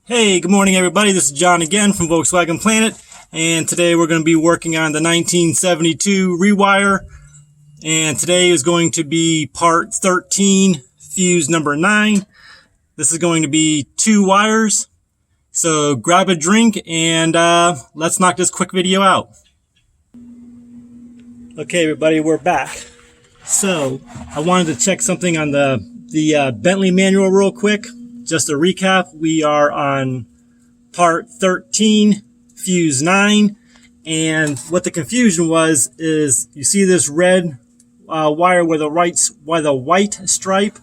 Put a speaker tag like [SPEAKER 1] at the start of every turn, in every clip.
[SPEAKER 1] Hey, good morning everybody. This is John again from Volkswagen Planet, and today we're going to be working on the 1972 Rewire, and today is going to be part 13, fuse number 9. This is going to be 2 wires, so grab a drink and let's knock this quick video out. Okay everybody, we're back. So I wanted to check something on the Bentley manual real quick. Just a recap, we are on part 13, fuse 9, and what the confusion was is you see this red wire with a white stripe.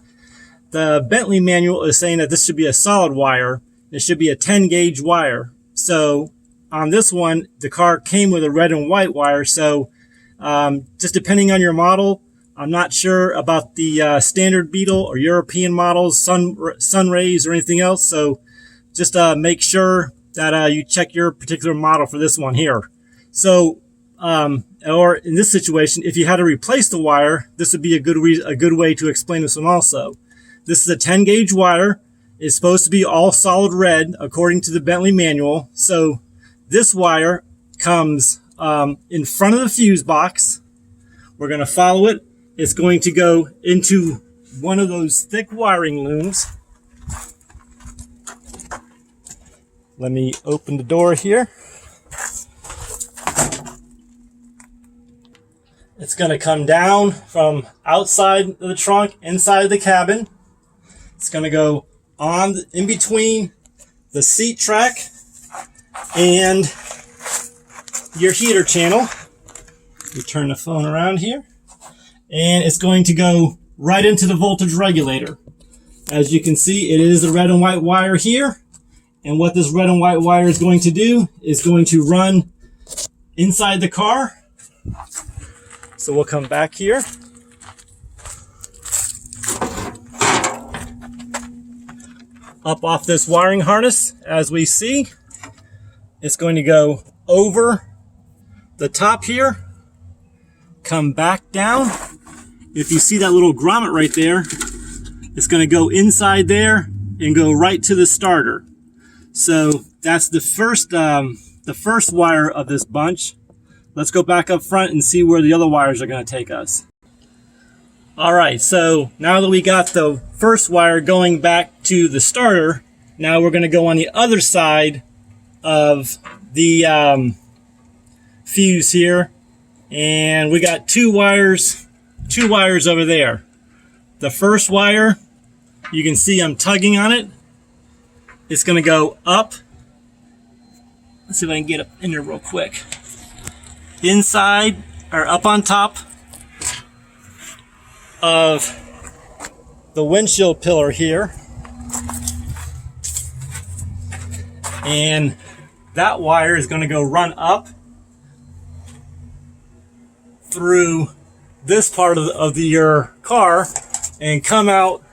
[SPEAKER 1] The Bentley manual is saying that this should be a solid wire. It should be a 10 gauge wire. So on this one, the car came with a red and white wire. So just depending on your model, I'm not sure about the standard Beetle or European models, Sunrays or anything else. So just make sure that you check your particular model for this one here. So, or in this situation, if you had to replace the wire, this would be a good way to explain this one also. This is a 10 gauge wire. It's supposed to be all solid red according to the Bentley manual. So this wire comes in front of the fuse box. We're going to follow it. It's going to go into one of those thick wiring looms. Let me open the door here. It's going to come down from outside of the trunk, inside of the cabin. It's going to go on in between the seat track and your heater channel. You turn the phone around here. And it's going to go right into the voltage regulator. As you can see, it is a red and white wire here. And what this red and white wire is going to do is going to run inside the car. So we'll come back here. Up off this wiring harness, as we see, it's going to go over the top here, come back down. If you see that little grommet right there, it's going to go inside there and go right to the starter. So that's the first wire of this bunch. Let's go back up front and see where the other wires are going to take us. All right, so now that we got the first wire going back to the starter, now we're going to go on the other side of the fuse here, and we got two wires over there. The first wire, you can see I'm tugging on it. It's going to go up. Let's see if I can get up in there real quick. Inside, or up on top of the windshield pillar here. And that wire is going to go run up through this part of your car and come out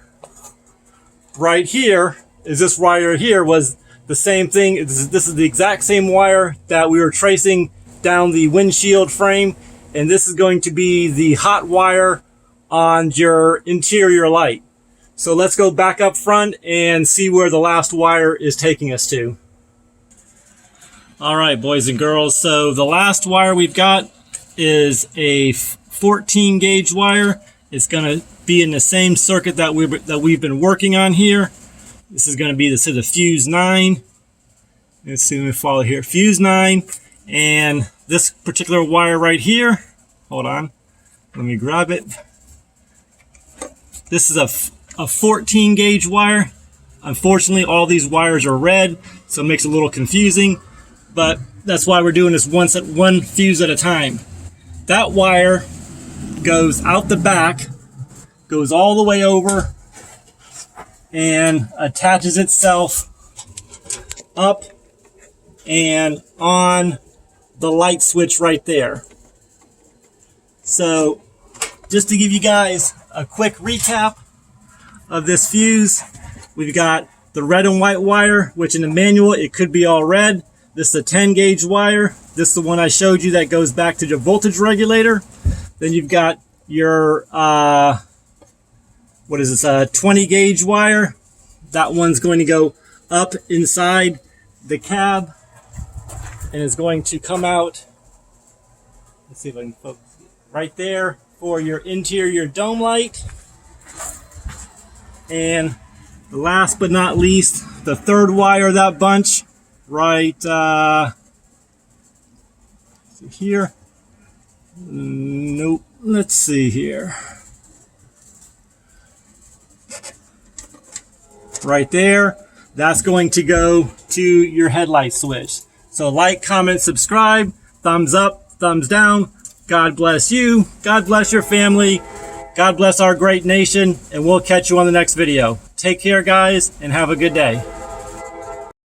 [SPEAKER 1] right here. Is this wire here was the same thing. This is the exact same wire that we were tracing down the windshield frame, and this is going to be the hot wire on your interior light. So let's go back up front and see where the last wire is taking us to. All right, boys and girls, so the last wire we've got is a 14 gauge wire. It's going to be in the same circuit that we've been working on here. This is going to be the fuse 9. Let's see, let me follow here. Fuse 9, and this particular wire right here. Hold on, let me grab it. This is a 14 gauge wire. Unfortunately, all these wires are red, so it makes it a little confusing. But that's why we're doing this one fuse at a time. That wire goes out the back, goes all the way over, and attaches itself up and on the light switch right there. So just to give you guys a quick recap of this fuse, we've got the red and white wire, which in the manual it could be all red. This is a 10 gauge wire. This is the one I showed you that goes back to the voltage regulator. Then you've got your what is this, 20 gauge wire. That one's going to go up inside the cab and is going to come out. Let's see if I can focus right there for your interior dome light. And last but not least, the third wire of that bunch, right here. Nope. Let's see here. Right there. That's going to go to your headlight switch. So like, comment, subscribe, thumbs up, thumbs down. God bless you. God bless your family. God bless our great nation. And we'll catch you on the next video. Take care, guys, and have a good day.